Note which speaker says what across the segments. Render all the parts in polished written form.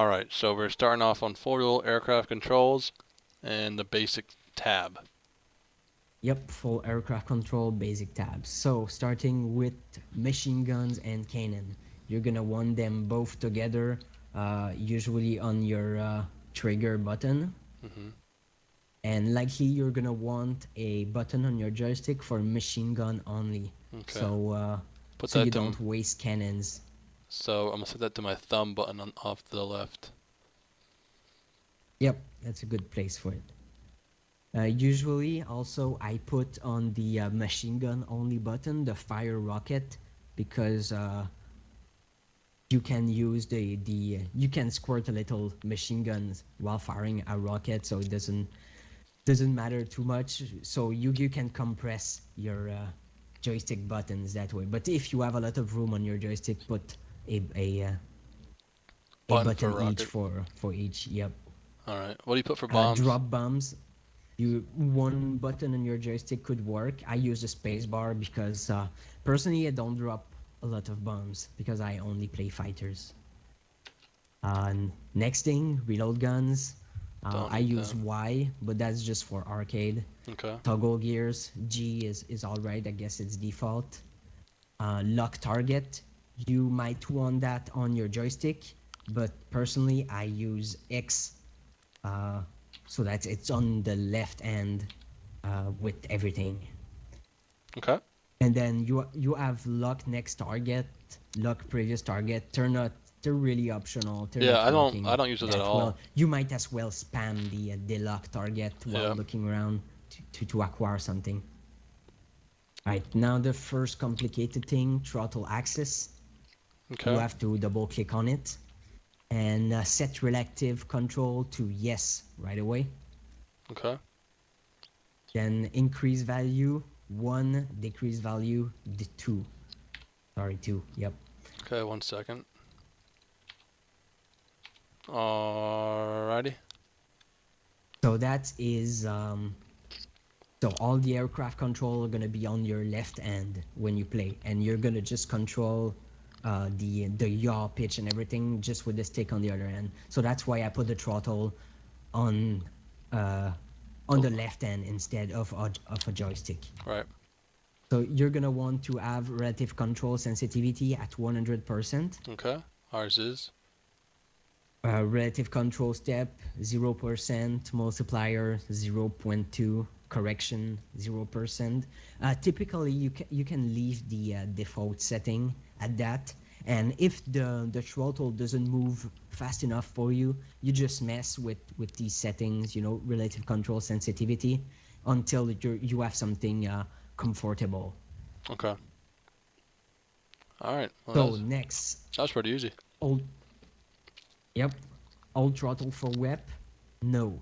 Speaker 1: Alright, so we're starting off on full aircraft controls and the basic tab.
Speaker 2: Yep, full aircraft control basic tabs. So starting with machine guns and cannon, you're gonna want them both together, usually on your trigger button,
Speaker 1: hmm
Speaker 2: and likely you're gonna want a button on your joystick for machine gun only.
Speaker 1: Okay.
Speaker 2: So
Speaker 1: Put
Speaker 2: so you
Speaker 1: that to
Speaker 2: don't waste cannons.
Speaker 1: so I'm gonna set that to my thumb button on off to the left.
Speaker 2: Yep, that's a good place for it. Usually, also, I put on the machine gun only button the fire rocket because you can use the you can squirt a little machine guns while firing a rocket, so it doesn't matter too much. So you can compress your joystick buttons that way. But if you have a lot of room on your joystick, put a a uh, a
Speaker 1: Button for
Speaker 2: button each
Speaker 1: rocket.
Speaker 2: for each. Yep.
Speaker 1: Alright. What do you put for bombs?
Speaker 2: Drop bombs. You one button on your joystick could work. I use the space bar because personally I don't drop a lot of bombs because I only play fighters. Next thing, reload guns.
Speaker 1: Don't
Speaker 2: I
Speaker 1: need
Speaker 2: use
Speaker 1: that.
Speaker 2: Y, but that's just for arcade.
Speaker 1: Okay.
Speaker 2: Toggle gears, G is alright. I guess it's default. Lock target. You might want that on your joystick, but personally I use X, uh, so that it's on the left hand with everything.
Speaker 1: Okay.
Speaker 2: And then you have lock next target, lock previous target. They're really optional. They're
Speaker 1: Yeah,
Speaker 2: not
Speaker 1: I
Speaker 2: working
Speaker 1: don't use it at
Speaker 2: that well.
Speaker 1: all.
Speaker 2: You might as well spam the lock target while
Speaker 1: Yeah.
Speaker 2: looking around to acquire something. Right, now the first complicated thing, throttle access. You
Speaker 1: Okay.
Speaker 2: have to double click on it and set relative control to yes right away.
Speaker 1: Okay.
Speaker 2: Then increase value 1, decrease value 2. Sorry, 2. Yep.
Speaker 1: Okay, 1 second. Alrighty.
Speaker 2: So that is so all the aircraft control are gonna be on your left hand when you play, and you're gonna just control the yaw, pitch, and everything just with the stick on the other hand. So that's why I put the throttle on uh, on the left hand instead of a joystick.
Speaker 1: Right.
Speaker 2: So you're gonna want to have relative control sensitivity at 100%.
Speaker 1: Okay. Ours is.
Speaker 2: Relative control step 0%, multiplier 0.2, correction 0%. Typically, you can leave the default setting at that, and if the throttle doesn't move fast enough for you, you just mess with these settings, relative control sensitivity, until you have something comfortable.
Speaker 1: Okay. Alright. Well,
Speaker 2: So next,
Speaker 1: that was pretty easy.
Speaker 2: old Yep. Old throttle for web? No.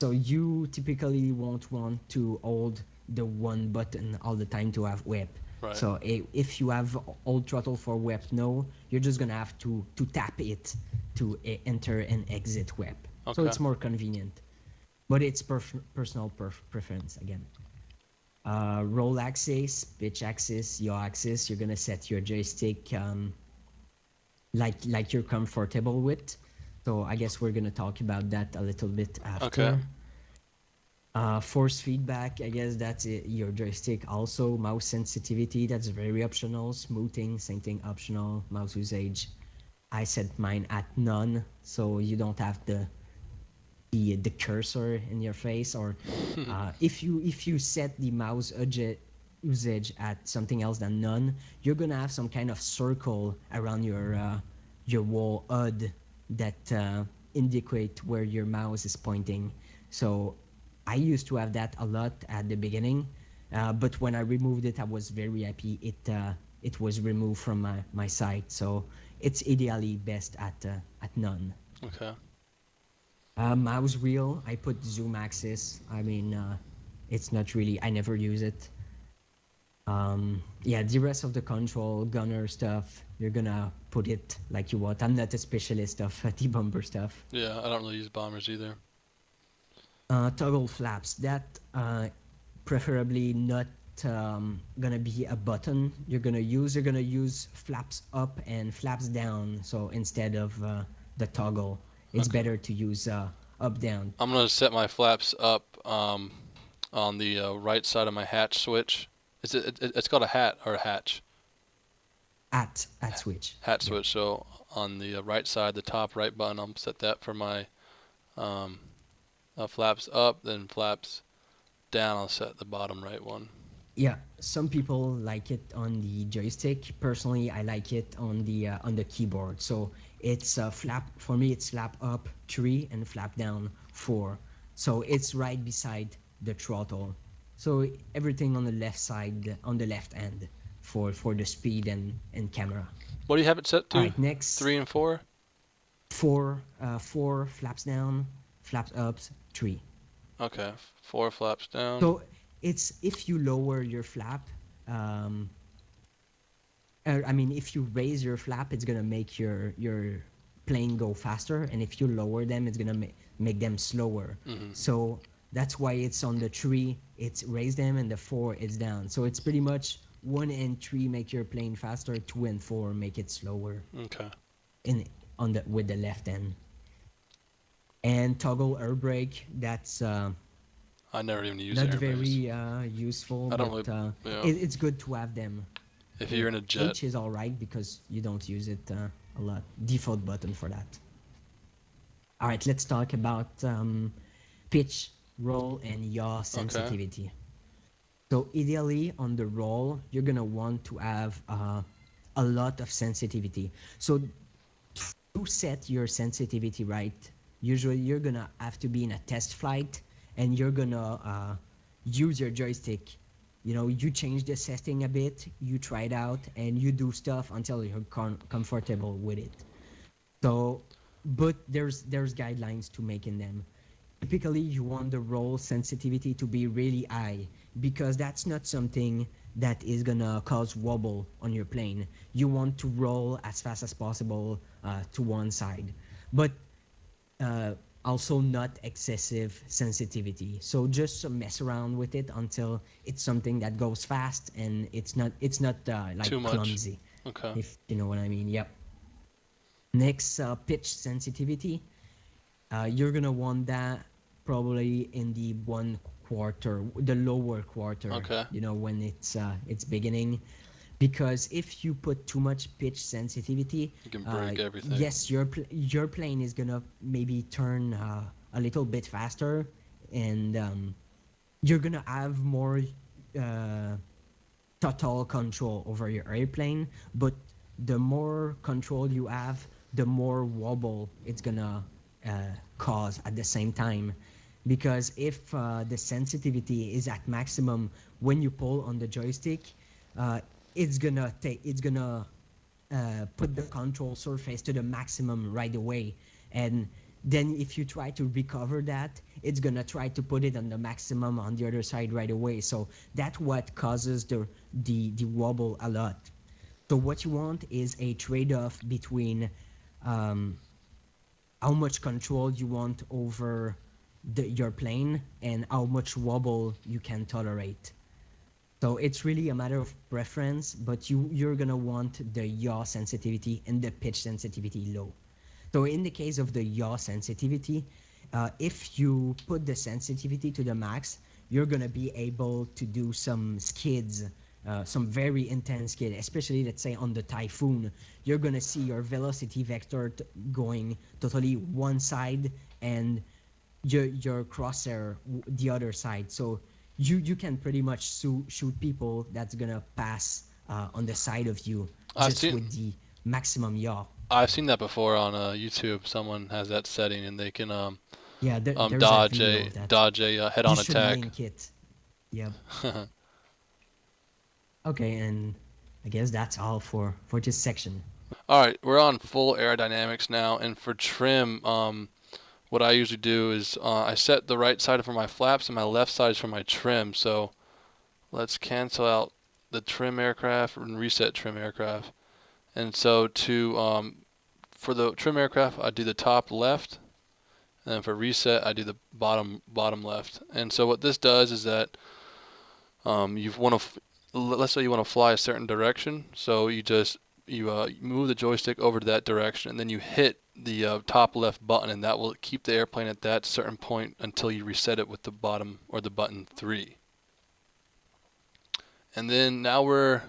Speaker 2: So you typically won't want to hold the one button all the time to have web.
Speaker 1: Right.
Speaker 2: So if you have old throttle for web, no, you're just gonna have to tap it to enter and exit web. So
Speaker 1: Okay.
Speaker 2: it's more convenient, but it's personal preference again. Roll axis, pitch axis, yaw axis. You're gonna set your joystick like you're comfortable with. So I guess we're gonna talk about that a little bit after.
Speaker 1: Okay.
Speaker 2: Force feedback, I guess that's it, your joystick. Also, mouse sensitivity, that's very optional. Smoothing, same thing, optional. Mouse usage, I set mine at none, so you don't have the cursor in your face. Or if you set the mouse usage at something else than none, you're gonna have some kind of circle around your wall HUD that indicate where your mouse is pointing. So I used to have that a lot at the beginning, but when I removed it, I was very happy. It was removed from my site, so it's ideally best at none.
Speaker 1: Okay.
Speaker 2: Mouse wheel, I put zoom axis. I mean, it's not really. I never use it. Yeah, the rest of the control gunner stuff, you're gonna put it like you want. I'm not a specialist of the bumper stuff.
Speaker 1: Yeah, I don't really use bombers either.
Speaker 2: Toggle flaps, that preferably not gonna be a button you're gonna use. You're gonna use flaps up and flaps down. So instead of the toggle, it's
Speaker 1: Okay.
Speaker 2: better to use up down.
Speaker 1: I'm gonna set my flaps up on the right side of my hatch switch. It's called a hat or a hatch?
Speaker 2: At switch.
Speaker 1: Hat
Speaker 2: Yep.
Speaker 1: switch. So on the right side, the top right button, I'll set that for my um, flaps up. Then flaps down, I'll set the bottom right one.
Speaker 2: Yeah, some people like it on the joystick. Personally, I like it on the keyboard. So it's flap for me. It's flap up 3 and flap down 4. So it's right beside the throttle. So everything on the left side, on the left end, for the speed and camera.
Speaker 1: What do you have it set
Speaker 2: All
Speaker 1: to?
Speaker 2: right, next
Speaker 1: 3 and 4?
Speaker 2: 4 flaps down, flaps up 3.
Speaker 1: Okay, 4 flaps down.
Speaker 2: So it's if you lower your flap, um, I mean, if you raise your flap, it's gonna make your plane go faster, and if you lower them, it's gonna make them slower.
Speaker 1: Hmm.
Speaker 2: So that's why it's on the 3, it's raise them, and the 4 it's down. So it's pretty much 1 and 3 make your plane faster, 2 and 4 make it slower.
Speaker 1: Okay.
Speaker 2: In on the with the left end. And toggle air brake, that's
Speaker 1: I never even use
Speaker 2: not
Speaker 1: airbags.
Speaker 2: very useful,
Speaker 1: I don't
Speaker 2: but
Speaker 1: really. Yeah.
Speaker 2: it's good to have them.
Speaker 1: If you're in a jet.
Speaker 2: H is all right because you don't use it a lot. Default button for that. All right, let's talk about pitch, roll, and yaw sensitivity. So ideally on the roll, you're gonna want to have a lot of sensitivity. So to set your sensitivity right, usually you're gonna have to be in a test flight, and you're gonna use your joystick. You know, you change the setting a bit, you try it out, and you do stuff until you're comfortable with it. So, but there's guidelines to making them. Typically, you want the roll sensitivity to be really high because that's not something that is gonna cause wobble on your plane. You want to roll as fast as possible to one side, but also not excessive sensitivity. So just mess around with it until it's something that goes fast and it's not like
Speaker 1: Too much.
Speaker 2: clumsy,
Speaker 1: Okay.
Speaker 2: if you know what I mean. Yep. Next, pitch sensitivity. You're gonna want that probably in the 1/4, the lower quarter.
Speaker 1: Okay.
Speaker 2: You know, when it's beginning, because if you put too much pitch sensitivity,
Speaker 1: You can break everything.
Speaker 2: yes, your plane is gonna maybe turn a little bit faster, and you're gonna have more total control over your airplane. But the more control you have, the more wobble it's gonna cause at the same time. Because if the sensitivity is at maximum when you pull on the joystick, it's gonna put the control surface to the maximum right away, and then if you try to recover that, it's gonna try to put it on the maximum on the other side right away. So that's what causes the wobble a lot. So what you want is a trade-off between how much control you want over your plane and how much wobble you can tolerate. So it's really a matter of preference, but you're gonna want the yaw sensitivity and the pitch sensitivity low. So in the case of the yaw sensitivity, if you put the sensitivity to the max, you're gonna be able to do some skids, some very intense skid, especially let's say on the Typhoon. You're gonna see your velocity vector going totally one side and your crosshair the other side. So you can pretty much shoot people that's gonna pass on the side of you just with the maximum yaw.
Speaker 1: I've seen that before on YouTube. Someone has that setting, and they can
Speaker 2: Yeah, there's
Speaker 1: dodge
Speaker 2: a video
Speaker 1: a
Speaker 2: of that.
Speaker 1: dodge a head-on
Speaker 2: You should
Speaker 1: attack.
Speaker 2: link it. Yep. Okay, and I guess that's all for this section.
Speaker 1: All right, we're on full aerodynamics now, and for trim, what I usually do is I set the right side for my flaps and my left side is for my trim. So let's cancel out the trim aircraft and reset trim aircraft. And so to for the trim aircraft, I do the top left, and then for reset, I do the bottom left. And so what this does is that You want to, let's say you want to fly a certain direction, so you move the joystick over to that direction, and then you hit the top left button, and that will keep the airplane at that certain point until you reset it with the bottom or the button 3. And then now we're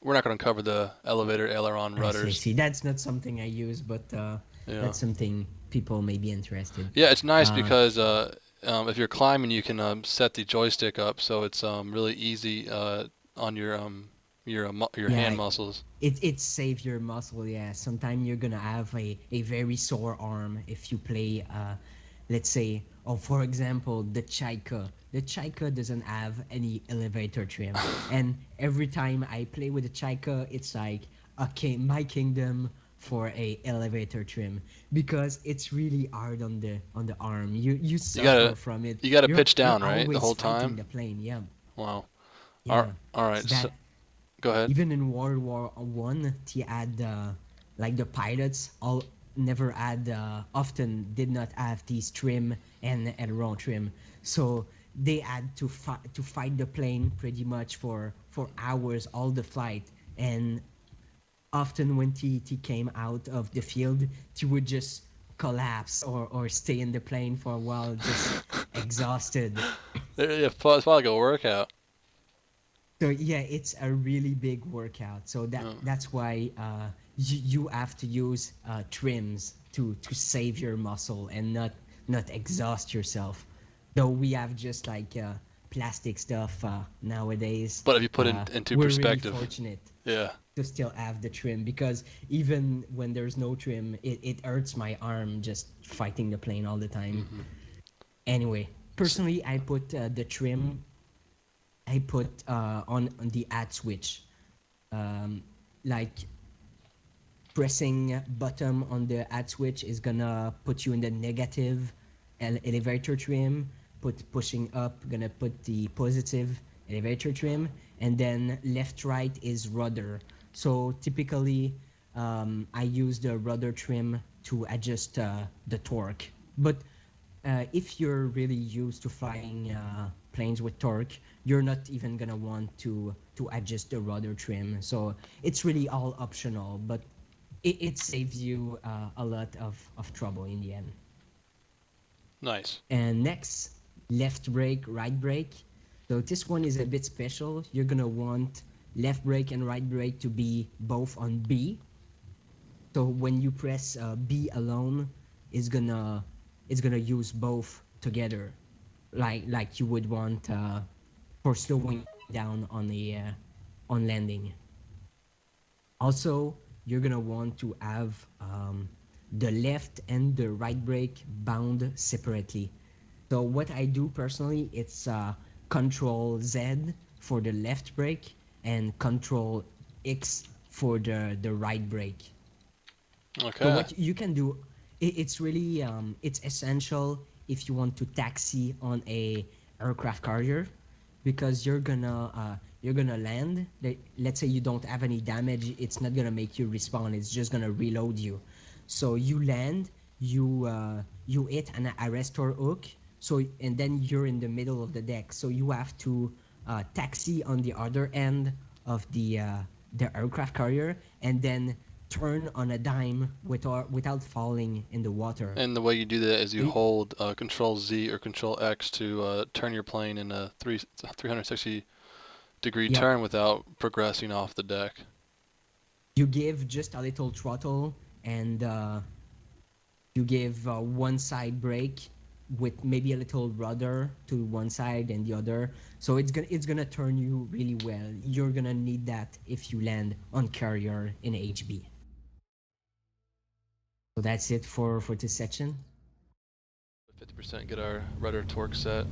Speaker 1: not going to cover the elevator, aileron,
Speaker 2: I see.
Speaker 1: rudders.
Speaker 2: See, that's not something I use, but
Speaker 1: Yeah.
Speaker 2: that's something people may be interested.
Speaker 1: Yeah, it's nice
Speaker 2: Uh,
Speaker 1: because if you're climbing, you can set the joystick up so it's really easy on your
Speaker 2: yeah,
Speaker 1: hand muscles.
Speaker 2: it saves your muscle. Yeah, sometimes you're gonna have a very sore arm if you play let's say, or for example, the Chaika. The Chaika doesn't have any elevator trim, and every time I play with the Chaika, it's like, okay, my kingdom for a elevator trim, because it's really hard on the arm. You
Speaker 1: You
Speaker 2: suffer
Speaker 1: gotta
Speaker 2: from it.
Speaker 1: you gotta
Speaker 2: You're
Speaker 1: pitch
Speaker 2: you're
Speaker 1: down, right, the
Speaker 2: always
Speaker 1: whole
Speaker 2: fighting
Speaker 1: time.
Speaker 2: the plane. Yeah,
Speaker 1: Wow.
Speaker 2: yeah.
Speaker 1: All right.
Speaker 2: So
Speaker 1: So,
Speaker 2: that
Speaker 1: go ahead.
Speaker 2: even in World War One, they had like the pilots all never had often did not have these trim and aileron trim, so they had to fight the plane pretty much for hours all the flight, and often when T came out of the field, T would just collapse or stay in the plane for a while, just exhausted.
Speaker 1: Yeah, it's probably like a workout.
Speaker 2: So yeah, it's a really big workout. So
Speaker 1: Yeah.
Speaker 2: that's why you have to use trims to save your muscle and not exhaust yourself. Though we have just like plastic stuff nowadays,
Speaker 1: But if you put it into
Speaker 2: we're really
Speaker 1: perspective,
Speaker 2: fortunate
Speaker 1: yeah.
Speaker 2: to still have the trim, because even when there's no trim, it hurts my arm just fighting the plane all the time.
Speaker 1: Hmm.
Speaker 2: Anyway,
Speaker 1: So,
Speaker 2: personally, I put the trim. I put on the add switch, like pressing bottom on the add switch is gonna put you in the negative elevator trim. Pushing up gonna put the positive elevator trim, and then left right is rudder. So typically, I use the rudder trim to adjust the torque. But if you're really used to flying planes with torque, you're not even gonna want to adjust the rudder trim. So it's really all optional, but it saves you a lot of trouble in the end.
Speaker 1: nice.
Speaker 2: And next, left brake, right brake. So this one is a bit special. You're gonna want left brake and right brake to be both on B. So when you press B alone, it's gonna use both together, like you would want for slowing down on the on landing. Also, you're gonna want to have the left and the right brake bound separately. So what I do personally, it's Control Z for the left brake and Control X for the right brake. So
Speaker 1: Okay.
Speaker 2: what you can do, it's really it's essential if you want to taxi on a aircraft carrier, because you're gonna land. Let's say you don't have any damage, it's not gonna make you respawn. It's just gonna reload you. So you land, you hit an arrestor hook. So and then you're in the middle of the deck. So you have to taxi on the other end of the aircraft carrier, and then turn on a dime without falling in the water.
Speaker 1: And the way you do that is you
Speaker 2: Y-
Speaker 1: hold Control Z or Control X to turn your plane in a 360-degree
Speaker 2: Yep.
Speaker 1: turn without progressing off the deck.
Speaker 2: You give just a little throttle, and you give one side brake with maybe a little rudder to one side and the other. So it's gonna turn you really well. You're gonna need that if you land on carrier in HB. So that's it for this section.
Speaker 1: 50% get our rudder torque set.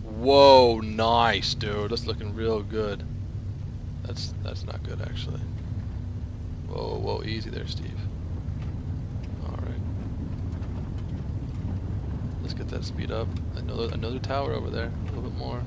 Speaker 1: Whoa, nice, dude. That's looking real good. That's not good actually. Whoa, easy there, Steve. All right. Let's get that speed up. Another tower over there. A little bit more.